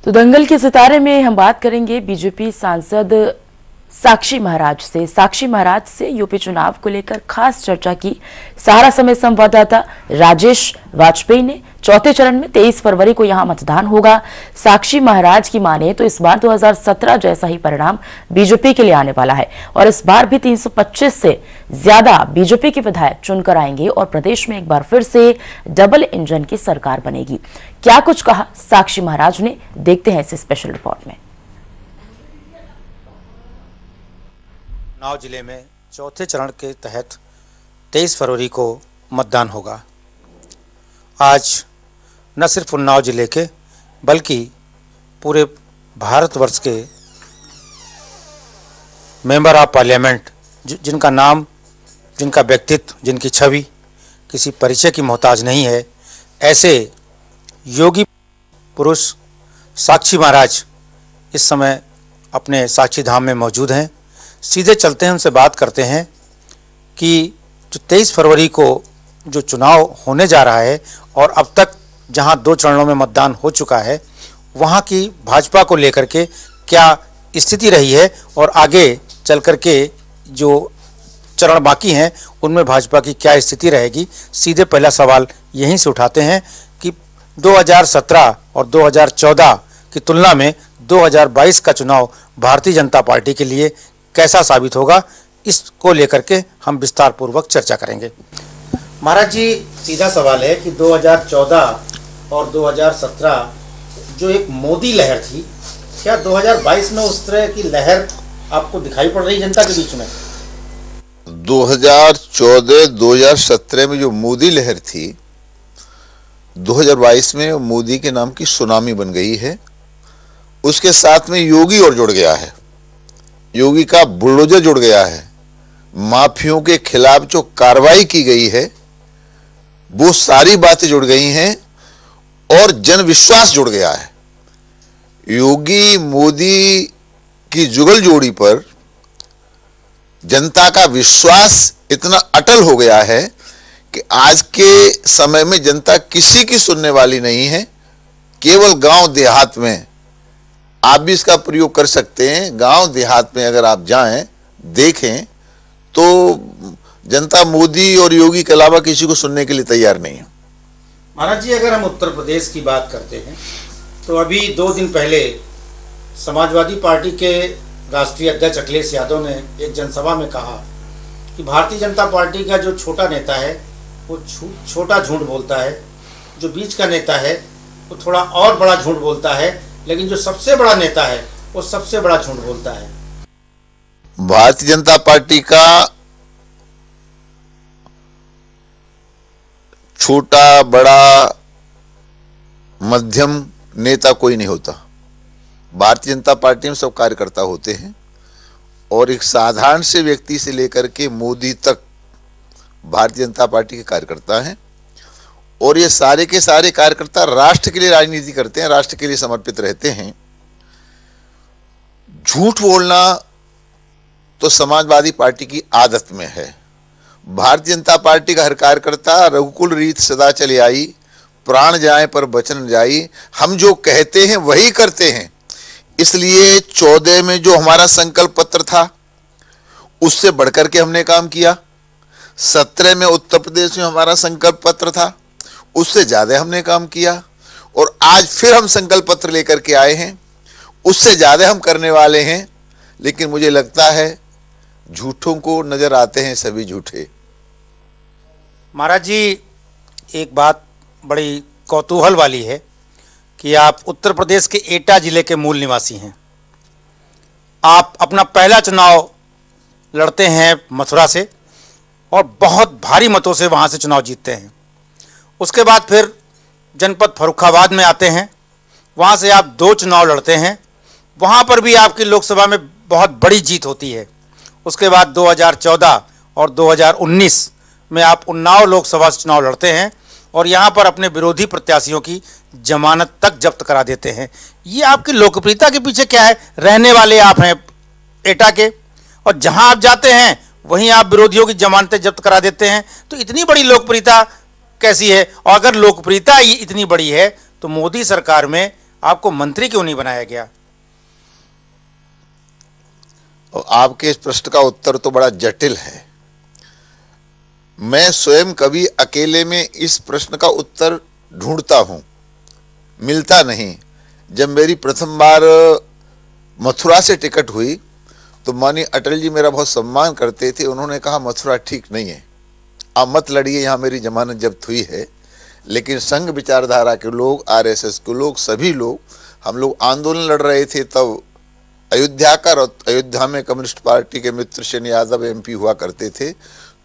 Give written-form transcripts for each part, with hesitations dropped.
तो दंगल के सितारे में हम बात करेंगे बीजेपी सांसद साक्षी महाराज से। साक्षी महाराज से यूपी चुनाव को लेकर खास चर्चा की सहारा समय संवाददाता राजेश वाजपेयी ने। चौथे चरण में 23 फरवरी को यहां मतदान होगा। साक्षी महाराज की माने तो इस बार 2017 जैसा ही परिणाम बीजेपी के लिए आने वाला है और इस बार भी 325 से ज्यादा बीजेपी के विधायक चुनकर आएंगे और प्रदेश में एक बार फिर से डबल इंजन की सरकार बनेगी। क्या कुछ कहा साक्षी महाराज ने, देखते हैं इस स्पेशल रिपोर्ट में। उन्नाव जिले में चौथे चरण के तहत 23 फरवरी को मतदान होगा। आज न सिर्फ उन्नाव जिले के बल्कि पूरे भारतवर्ष के मेंबर ऑफ पार्लियामेंट जिनका नाम, जिनका व्यक्तित्व, जिनकी छवि किसी परिचय की मोहताज नहीं है, ऐसे योगी पुरुष साक्षी महाराज इस समय अपने साक्षी धाम में मौजूद हैं। सीधे चलते हैं, उनसे बात करते हैं कि जो 23 फरवरी को जो चुनाव होने जा रहा है और अब तक जहां 2 चरणों में मतदान हो चुका है, वहां की भाजपा को लेकर के क्या स्थिति रही है और आगे चल कर के जो चरण बाकी हैं उनमें भाजपा की क्या स्थिति रहेगी। सीधे पहला सवाल यहीं से उठाते हैं कि 2017 और 2014 की तुलना में 2022 का चुनाव भारतीय जनता पार्टी के लिए कैसा साबित होगा, इसको लेकर के हम विस्तार पूर्वक चर्चा करेंगे। महाराज जी, सीधा सवाल है कि 2014 और 2017 जो एक मोदी लहर थी, क्या 2022 में उस तरह की लहर आपको दिखाई पड़ रही जनता के बीच में? 2014-2017 में जो मोदी लहर थी, 2022 में मोदी के नाम की सुनामी बन गई है। उसके साथ में योगी और जुड़ गया है, योगी का बुलडोजर जुड़ गया है। माफियों के खिलाफ जो कार्रवाई की गई है वो सारी बातें जुड़ गई हैं और जन विश्वास जुड़ गया है। योगी मोदी की जुगल जोड़ी पर जनता का विश्वास इतना अटल हो गया है कि आज के समय में जनता किसी की सुनने वाली नहीं है। केवल गांव देहात में आप भी इसका प्रयोग कर सकते हैं। गांव देहात में अगर आप जाएं, देखें तो जनता मोदी और योगी के अलावा किसी को सुनने के लिए तैयार नहीं है। महाराज जी, अगर हम उत्तर प्रदेश की बात करते हैं तो अभी 2 दिन पहले समाजवादी पार्टी के राष्ट्रीय अध्यक्ष अखिलेश यादव ने एक जनसभा में कहा कि भारतीय जनता पार्टी का जो छोटा नेता है वो छोटा झूठ बोलता है, जो बीच का नेता है वो थोड़ा और बड़ा झूठ बोलता है, लेकिन जो सबसे बड़ा नेता है वो सबसे बड़ा झूठ बोलता है। भारतीय जनता पार्टी का छोटा बड़ा मध्यम नेता कोई नहीं होता। भारतीय जनता पार्टी में सब कार्यकर्ता होते हैं और एक साधारण से व्यक्ति से लेकर के मोदी तक भारतीय जनता पार्टी के कार्यकर्ता हैं और ये सारे के सारे कार्यकर्ता राष्ट्र के लिए राजनीति करते हैं, राष्ट्र के लिए समर्पित रहते हैं। झूठ बोलना तो समाजवादी पार्टी की आदत में है। भारतीय जनता पार्टी का हर कार्यकर्ता रघुकुल रीत सदा चले आई, प्राण जाए पर वचन जाई। हम जो कहते हैं वही करते हैं। इसलिए 14 में जो हमारा संकल्प पत्र था उससे बढ़कर के हमने काम किया। 17 में उत्तर प्रदेश में हमारा संकल्प पत्र था, उससे ज्यादा हमने काम किया और आज फिर हम संकल्प पत्र लेकर के आए हैं, उससे ज्यादा हम करने वाले हैं। लेकिन मुझे लगता है झूठों को नजर आते हैं सभी झूठे। महाराज जी, एक बात बड़ी कौतूहल वाली है कि आप उत्तर प्रदेश के एटा जिले के मूल निवासी हैं। आप अपना पहला चुनाव लड़ते हैं मथुरा से और बहुत भारी मतों से वहां से चुनाव जीतते हैं। उसके बाद फिर जनपद फर्रुखाबाद में आते हैं, वहां से आप 2 चुनाव लड़ते हैं, वहां पर भी आपकी लोकसभा में बहुत बड़ी जीत होती है। उसके बाद 2014 और 2019 में आप उन्नाव लोकसभा से चुनाव लड़ते हैं और यहाँ पर अपने विरोधी प्रत्याशियों की जमानत तक जब्त करा देते हैं। ये आपकी लोकप्रियता के पीछे क्या है? रहने वाले आप हैं एटा के और जहाँ आप जाते हैं वहीं आप विरोधियों की जमानतें जब्त करा देते हैं। तो इतनी बड़ी लोकप्रियता कैसी है? और अगर लोकप्रियता इतनी बड़ी है तो मोदी सरकार में आपको मंत्री क्यों नहीं बनाया गया? और आपके इस प्रश्न का उत्तर तो बड़ा जटिल है। मैं स्वयं कभी अकेले में इस प्रश्न का उत्तर ढूंढता हूं, मिलता नहीं। जब मेरी प्रथम बार मथुरा से टिकट हुई तो माननीय अटल जी मेरा बहुत सम्मान करते थे। उन्होंने कहा मथुरा ठीक नहीं है, आप मत लड़िए, यहाँ मेरी जमानत जब्त हुई है। लेकिन संघ विचारधारा के लोग, आरएसएस के लोग, सभी लोग, हम लोग आंदोलन लड़ रहे थे तब अयोध्या का, और अयोध्या में कम्युनिस्ट पार्टी के मित्र सेन यादव एमपी हुआ करते थे।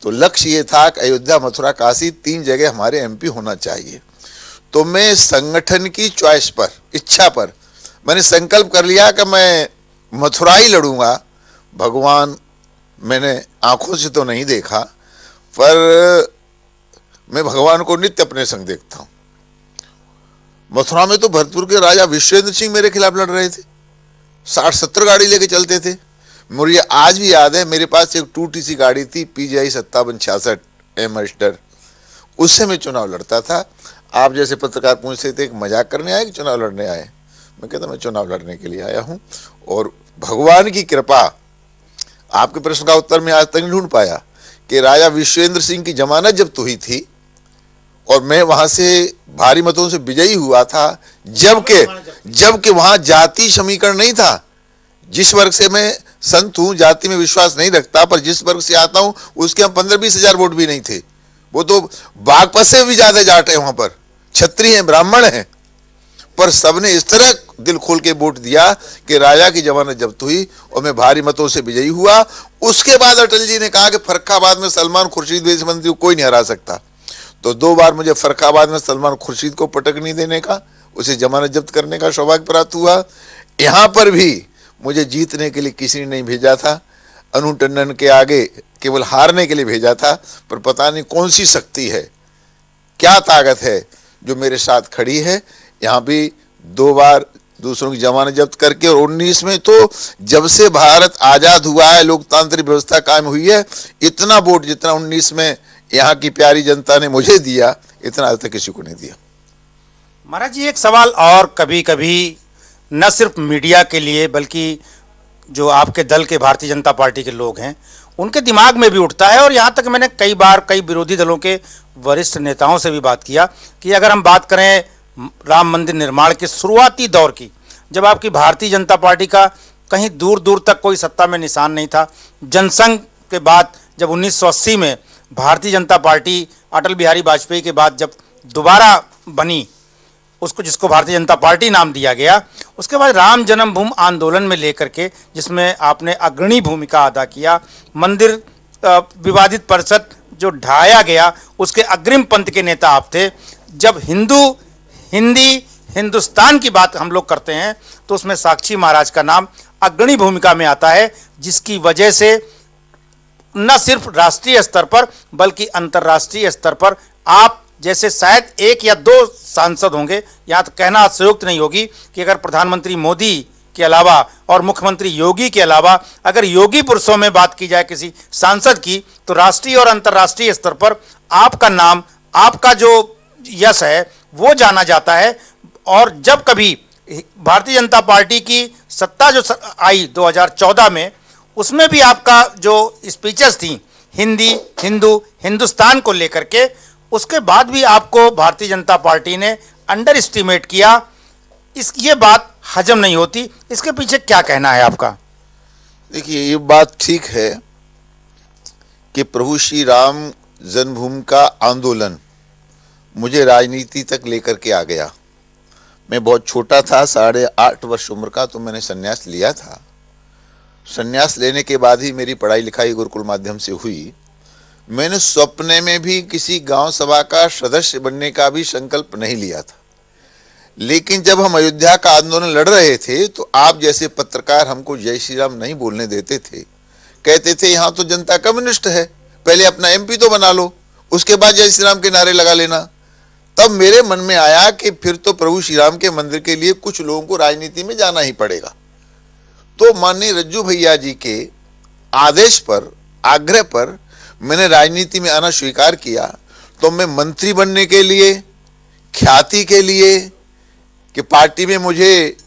तो लक्ष्य ये था कि अयोध्या, मथुरा, काशी 3 जगह हमारे एमपी होना चाहिए। तो मैं संगठन की चॉइस पर, इच्छा पर मैंने संकल्प कर लिया कि मैं मथुरा ही लड़ूंगा। भगवान मैंने आंखों से तो नहीं देखा, पर मैं भगवान को नित्य अपने संग देखता हूं। मथुरा में तो भरतपुर के राजा विश्वेंद्र सिंह मेरे खिलाफ लड़ रहे थे, 60-70 गाड़ी लेके चलते थे। मुझे आज भी याद है, मेरे पास एक टूटी सी गाड़ी थी, PGI 5766 एमस्टर, उससे मैं चुनाव लड़ता था। आप जैसे पत्रकार पूछते थे कि मजाक करने आए कि चुनाव लड़ने आए? मैं कहता मैं चुनाव लड़ने के लिए आया हूं। और भगवान की कृपा, आपके प्रश्न का उत्तर मैं आज तक नहीं ढूंढ पाया कि राजा विश्वेंद्र सिंह की जमानत जब्त हुई थी और मैं वहां से भारी मतों से विजयी हुआ था, जबकि वहां जाति समीकरण नहीं था। जिस वर्ग से मैं संत हूं, जाति में विश्वास नहीं रखता, पर जिस वर्ग से आता हूं उसके हम 15-20 हजार वोट भी नहीं थे। वो तो बागपत से भी ज्यादा जाट है, वहां पर क्षत्रिय हैं, ब्राह्मण हैं, पर सबने इस तरह दिल खोल के वोट दिया कि राजा की जमानत जब्त हुई और मैं भारी मतों से विजयी हुआ। उसके बाद अटल जी ने कहा कि फर्रुखाबाद में सलमान खुर्शीद विदेश मंत्री को कोई नहीं हरा सकता। तो 2 बार मुझे फर्रुखाबाद में सलमान खुर्शीद को पटक नहीं देने का, उसे जमानत जब्त करने का सौभाग्य प्राप्त हुआ। यहां पर भी मुझे जीतने के लिए किसी ने नहीं भेजा था, अनु टंडन के आगे केवल हारने के लिए भेजा था। पर पता नहीं कौन सी शक्ति है, क्या ताकत है जो मेरे साथ खड़ी है। यहाँ भी 2 बार दूसरों की जमानत जब्त करके, और 19 में तो जब से भारत आजाद हुआ है, लोकतांत्रिक व्यवस्था कायम हुई है, इतना वोट जितना 19 में यहाँ की प्यारी जनता ने मुझे दिया, इतना आज तक किसी को नहीं दिया। महाराज जी, एक सवाल और कभी कभी न सिर्फ मीडिया के लिए बल्कि जो आपके दल के भारतीय जनता पार्टी के लोग हैं उनके दिमाग में भी उठता है, और यहाँ तक मैंने कई बार कई विरोधी दलों के वरिष्ठ नेताओं से भी बात किया कि अगर हम बात करें राम मंदिर निर्माण के शुरुआती दौर की, जब आपकी भारतीय जनता पार्टी का कहीं दूर दूर तक कोई सत्ता में निशान नहीं था, जनसंघ के बाद जब 1980 में भारतीय जनता पार्टी अटल बिहारी वाजपेयी के बाद जब दोबारा बनी, उसको जिसको भारतीय जनता पार्टी नाम दिया गया, उसके बाद राम जन्मभूमि आंदोलन में लेकर के जिसमें आपने अग्रणी भूमिका अदा किया, मंदिर विवादित परिषद जो ढाया गया उसके अग्रिम पंथ के नेता आप थे। जब हिंदुस्तान की बात हम लोग करते हैं तो उसमें साक्षी महाराज का नाम अग्रणी भूमिका में आता है, जिसकी वजह से न सिर्फ राष्ट्रीय स्तर पर बल्कि अंतर्राष्ट्रीय स्तर पर आप जैसे शायद 1 या 2 सांसद होंगे, यहाँ तो कहना अतिशयोक्ति नहीं होगी कि अगर प्रधानमंत्री मोदी के अलावा और मुख्यमंत्री योगी के अलावा अगर योगी पुरुषों में बात की जाए किसी सांसद की, तो राष्ट्रीय और अंतर्राष्ट्रीय स्तर पर आपका नाम, आपका जो यश है वो जाना जाता है। और जब कभी भारतीय जनता पार्टी की सत्ता जो आई 2014 में, उसमें भी आपका जो स्पीचेस थी हिंदी, हिंदू, हिंदुस्तान को लेकर के, उसके बाद भी आपको भारतीय जनता पार्टी ने अंडर एस्टिमेट किया। ये बात हजम नहीं होती, इसके पीछे क्या कहना है आपका? देखिए, ये बात ठीक है कि प्रभु श्री राम जन्मभूमि का आंदोलन मुझे राजनीति तक लेकर के आ गया। मैं बहुत छोटा था, 8.5 वर्ष उम्र का, तो मैंने संन्यास लिया था। संन्यास लेने के बाद ही मेरी पढ़ाई लिखाई गुरुकुल माध्यम से हुई। मैंने सपने में भी किसी गांव सभा का सदस्य बनने का भी संकल्प नहीं लिया था। लेकिन जब हम अयोध्या का आंदोलन लड़ रहे थे तो आप जैसे पत्रकार हमको जय श्री राम नहीं बोलने देते थे, कहते थे यहां तो जनता कम्युनिस्ट है, पहले अपना एमपी तो बना लो, उसके बाद जय श्री राम के नारे लगा लेना। तब मेरे मन में आया कि फिर तो प्रभु श्री राम के मंदिर के लिए कुछ लोगों को राजनीति में जाना ही पड़ेगा। तो माननीय रज्जू भैया जी के आदेश पर, आग्रह पर मैंने राजनीति में आना स्वीकार किया। तो मैं मंत्री बनने के लिए, ख्याति के लिए कि पार्टी में मुझे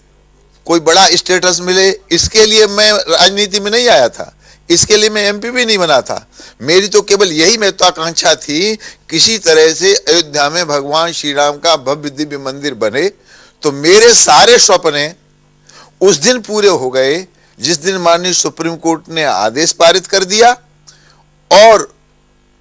कोई बड़ा स्टेटस मिले, इसके लिए मैं राजनीति में नहीं आया था, इसके लिए मैं एमपी भी नहीं बना था। मेरी तो केवल यही महत्वाकांक्षा थी, किसी तरह से अयोध्या में भगवान श्री राम का भव्य दिव्य मंदिर बने। तो मेरे सारे सपने उस दिन पूरे हो गए जिस दिन माननीय सुप्रीम कोर्ट ने आदेश पारित कर दिया और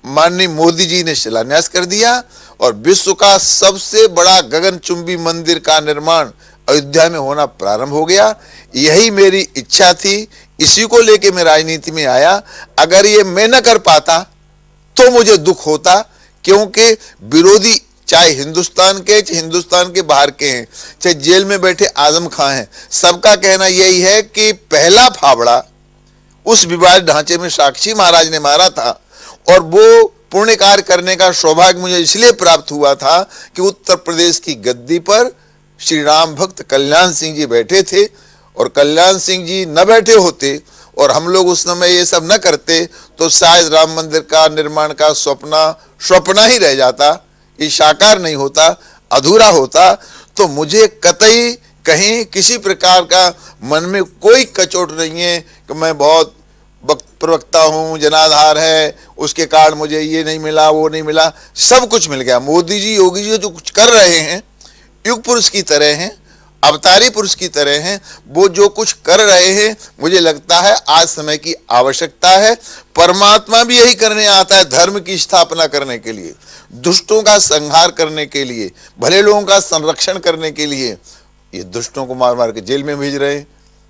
माननीय मोदी जी ने शिलान्यास कर दिया और विश्व का सबसे बड़ा गगनचुंबी मंदिर का निर्माण अयोध्या में होना प्रारंभ हो गया। यही मेरी इच्छा थी, इसी को लेके मैं राजनीति में आया। अगर ये मैं न कर पाता तो मुझे दुख होता, क्योंकि विरोधी चाहे हिंदुस्तान के चाहे हिंदुस्तान के बाहर के हैं, चाहे जेल में बैठे आजम खां हैं, सबका कहना यही है कि पहला फावड़ा उस विवाद ढांचे में साक्षी महाराज ने मारा था और वो पुण्य कार्य करने का सौभाग्य मुझे इसलिए प्राप्त हुआ था कि उत्तर प्रदेश की गद्दी पर श्री राम भक्त कल्याण सिंह जी बैठे थे और कल्याण सिंह जी न बैठे होते और हम लोग उस समय ये सब न करते तो शायद राम मंदिर का निर्माण का सपना ही रह जाता, ये साकार नहीं होता, अधूरा होता। तो मुझे कतई कहीं किसी प्रकार का मन में कोई कचोट नहीं है कि मैं बहुत प्रवक्ता हूं, जनाधार है, उसके कारण मुझे ये नहीं मिला, वो नहीं मिला, सब कुछ मिल गया। मोदी जी योगी जी जो कुछ कर रहे हैं युग पुरुष की तरह हैं, अवतारी पुरुष की तरह हैं, वो जो कुछ कर रहे हैं मुझे लगता है आज समय की आवश्यकता है। परमात्मा भी यही करने आता है, धर्म की स्थापना करने के लिए, दुष्टों का संहार करने के लिए, भले लोगों का संरक्षण करने के लिए। ये दुष्टों को मार मार के जेल में भेज रहे हैं,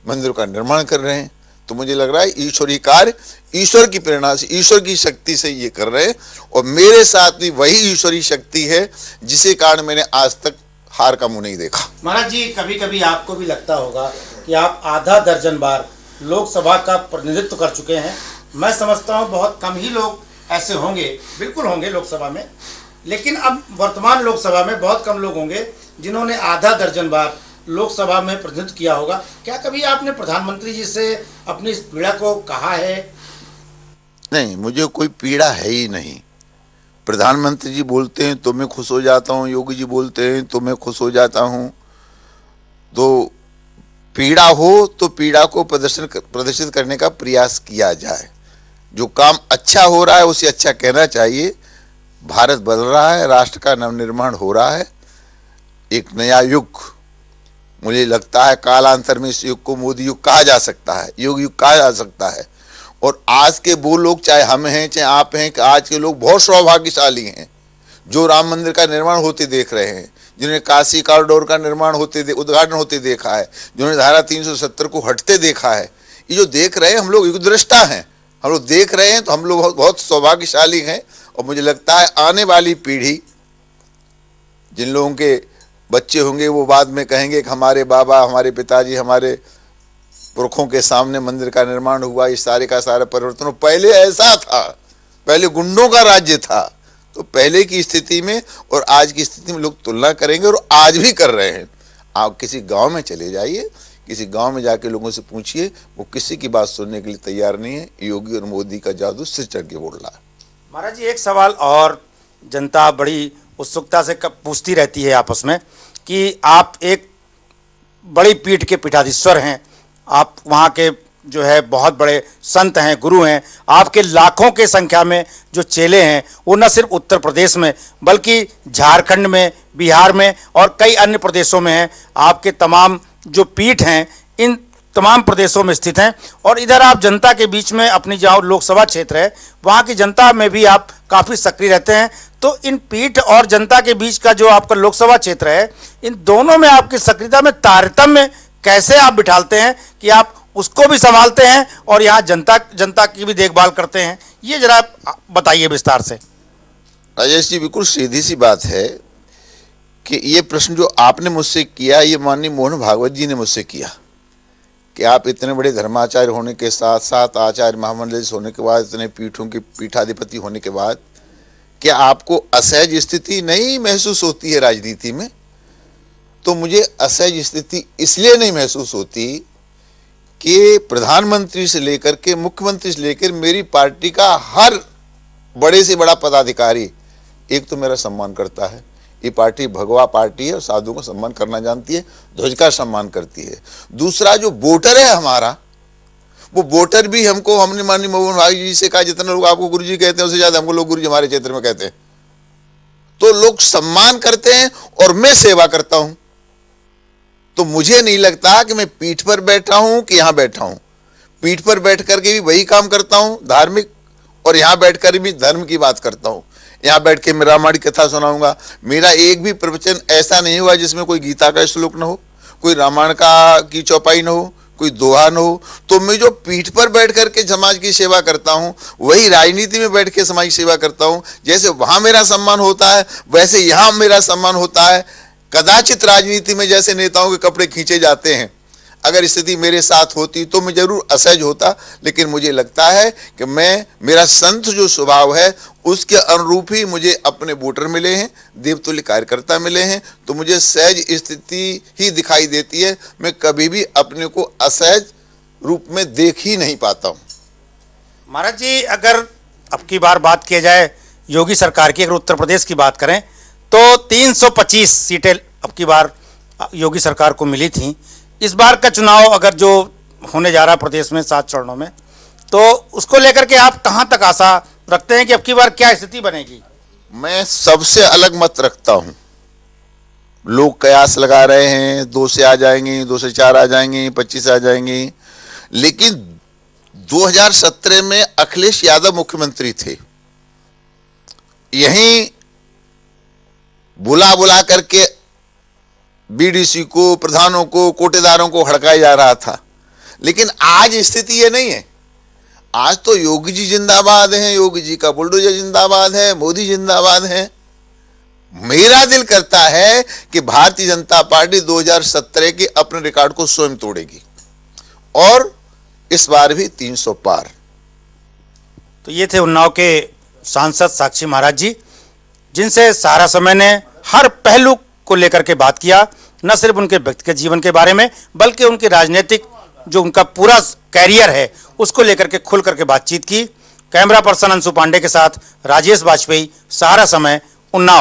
मंदिरों का निर्माण कर रहे हैं। तो मुझे लग रहा है ईश्वरी कार्य ईश्वर की प्रेरणा से, ईश्वर की शक्ति से ये कर रहे हैं और मेरे साथ भी वही ईश्वरी शक्ति है जिसे कारण मैंने आज तक हार का मुंह नहीं देखा। महाराज जी, कभी कभी आपको भी लगता होगा कि आप आधा दर्जन बार लोकसभा का प्रतिनिधित्व कर चुके हैं। मैं समझता हूं बहुत कम ही लोग ऐसे होंगे, बिल्कुल होंगे लोकसभा में, लेकिन अब वर्तमान लोकसभा में बहुत कम लोग होंगे जिन्होंने आधा दर्जन बार लोकसभा में प्रतिनिधित्व किया होगा। क्या कभी आपने प्रधानमंत्री जी से अपनी इस पीड़ा को कहा है? नहीं, मुझे कोई पीड़ा है ही नहीं। प्रधानमंत्री जी बोलते हैं तो मैं खुश हो जाता हूँ, योगी जी बोलते हैं तो मैं खुश हो जाता हूँ। तो पीड़ा हो तो पीड़ा को प्रदर्शित करने का प्रयास किया जाए। जो काम अच्छा हो रहा है उसे अच्छा कहना चाहिए। भारत बदल रहा है, राष्ट्र का नवनिर्माण हो रहा है, एक नया युग, मुझे लगता है कालांतर में इस युग को मोदी युग कहा जा सकता है, योग युग कहा जा सकता है। और आज के वो लोग, चाहे हम हैं चाहे आप हैं, कि आज के लोग बहुत सौभाग्यशाली हैं जो राम मंदिर का निर्माण होते देख रहे हैं, जिन्होंने काशी कॉरिडोर का निर्माण उद्घाटन होते देखा है, जिन्होंने धारा 370 को हटते देखा है। ये जो देख रहे हैं, हम लोग युगदृष्टा हैं, हम लोग देख रहे हैं, तो हम लोग बहुत सौभाग्यशाली हैं। और मुझे लगता है आने वाली पीढ़ी, जिन लोगों के बच्चे होंगे, वो बाद में कहेंगे कि हमारे बाबा, हमारे पिताजी, हमारे पुरखों के सामने मंदिर का निर्माण हुआ, इस सारे का सारा परिवर्तन। पहले ऐसा था, पहले गुंडों का राज्य था। तो पहले की स्थिति में और आज की स्थिति में लोग तुलना करेंगे और आज भी कर रहे हैं। आप किसी गांव में चले जाइए, किसी गांव में जाके लोगों से पूछिए, वो किसी की बात सुनने के लिए तैयार नहीं है। योगी और मोदी का जादू सिर चढ़ के बोल रहा है। महाराज जी, एक सवाल और जनता बड़ी उत्सुकता से पूछती रहती है आपस में कि आप एक बड़ी पीठ के पीठाधीश्वर हैं, आप वहाँ के जो है बहुत बड़े संत हैं, गुरु हैं, आपके लाखों के संख्या में जो चेले हैं वो न सिर्फ उत्तर प्रदेश में बल्कि झारखंड में, बिहार में और कई अन्य प्रदेशों में हैं। आपके तमाम जो पीठ हैं इन तमाम प्रदेशों में स्थित हैं और इधर आप जनता के बीच में अपनी जहाँ लोकसभा क्षेत्र है वहाँ की जनता में भी आप काफ़ी सक्रिय रहते हैं। तो इन पीठ और जनता के बीच का जो आपका लोकसभा क्षेत्र है, इन दोनों में आपकी सक्रियता में तारतम्य कैसे आप बिठालते हैं कि आप उसको भी संभालते हैं और यहाँ जनता की भी देखभाल करते हैं? ये जरा बताइए विस्तार से। राजेश जी, बिल्कुल सीधी सी बात है कि ये प्रश्न जो आपने मुझसे किया, ये माननीय मोहन भागवत जी ने मुझसे किया कि आप इतने बड़े धर्माचार्य होने के साथ साथ आचार्य महामंडल होने के बाद, इतने पीठों के पीठाधिपति होने के बाद, क्या आपको असहज स्थिति नहीं महसूस होती है राजनीति में? तो मुझे असहज स्थिति इसलिए नहीं महसूस होती कि प्रधानमंत्री से लेकर के मुख्यमंत्री से लेकर मेरी पार्टी का हर बड़े से बड़ा पदाधिकारी एक तो मेरा सम्मान करता है, ये पार्टी भगवा पार्टी है और साधु का सम्मान करना जानती है, ध्वज का सम्मान करती है। दूसरा जो वोटर है हमारा, वो वोटर भी हमको, हमने माननीय मोहन भाई जी से कहा जितने लोग आपको गुरुजी कहते हैं उससे ज्यादा हमको लोग गुरुजी हमारे क्षेत्र में कहते हैं। तो लोग सम्मान करते हैं और मैं सेवा करता हूं। तो मुझे नहीं लगता कि मैं पीठ पर बैठा हूं कि यहां बैठा हूं। पीठ पर बैठ करके भी वही काम करता हूं धार्मिक, और यहां बैठकर भी धर्म की बात करता हूं। यहां बैठ के मैं रामायण की कथा सुनाऊंगा। मेरा एक भी प्रवचन ऐसा नहीं हुआ जिसमें कोई गीता का श्लोक न हो, कोई रामायण का की चौपाई न हो, कोई दोहा न हो। तो मैं जो पीठ पर बैठ करके समाज की सेवा करता हूं, वही राजनीति में बैठ के समाज की सेवा करता हूं। जैसे वहां मेरा सम्मान होता है वैसे यहां मेरा सम्मान होता है। कदाचित राजनीति में जैसे नेताओं के कपड़े खींचे जाते हैं, अगर स्थिति मेरे साथ होती तो मैं जरूर असहज होता, लेकिन मुझे लगता है कि मेरा संत जो स्वभाव है उसके अनुरूप ही मुझे अपने वोटर मिले हैं, देवतुल्य कार्यकर्ता मिले हैं। तो मुझे सहज स्थिति ही दिखाई देती है। मैं कभी भी अपने को असहज रूप में देख ही नहीं पाता हूं। महाराज जी, अगर अब की बार बात की जाए योगी सरकार की, अगर उत्तर प्रदेश की बात करें तो 325 सीटें अब की बार योगी सरकार को मिली थी। इस बार का चुनाव अगर जो होने जा रहा है प्रदेश में 7 चरणों में, तो उसको लेकर के आप कहां तक आशा रखते हैं कि अब की बार क्या स्थिति बनेगी? मैं सबसे अलग मत रखता हूं। लोग कयास लगा रहे हैं 2 से आ जाएंगे, 2 से 4 आ जाएंगे, 25 आ जाएंगे, लेकिन 2017 में अखिलेश यादव मुख्यमंत्री थे। यहीं बुला बुला करके बीडीसी को, प्रधानों को, कोटेदारों को हड़काया जा रहा था। लेकिन आज स्थिति ये नहीं है। आज तो योगी जी जिंदाबाद हैं, योगी जी का बुलडोजर जिंदाबाद है, मोदी जिंदाबाद है। मेरा दिल करता है कि भारतीय जनता पार्टी 2017 के अपने रिकॉर्ड को स्वयं तोड़ेगी और इस बार भी 300 पार। तो ये थे उन्नाव के सांसद साक्षी महाराज जी, जिनसे सहारा समय ने हर पहलू को लेकर के बात किया, न सिर्फ उनके व्यक्तिगत जीवन के बारे में बल्कि उनकी राजनीतिक जो उनका पूरा कैरियर है उसको लेकर के खुल करके बातचीत की। कैमरा पर्सन अंशु पांडे के साथ राजेश वाजपेयी, सहारा समय, उन्नाव।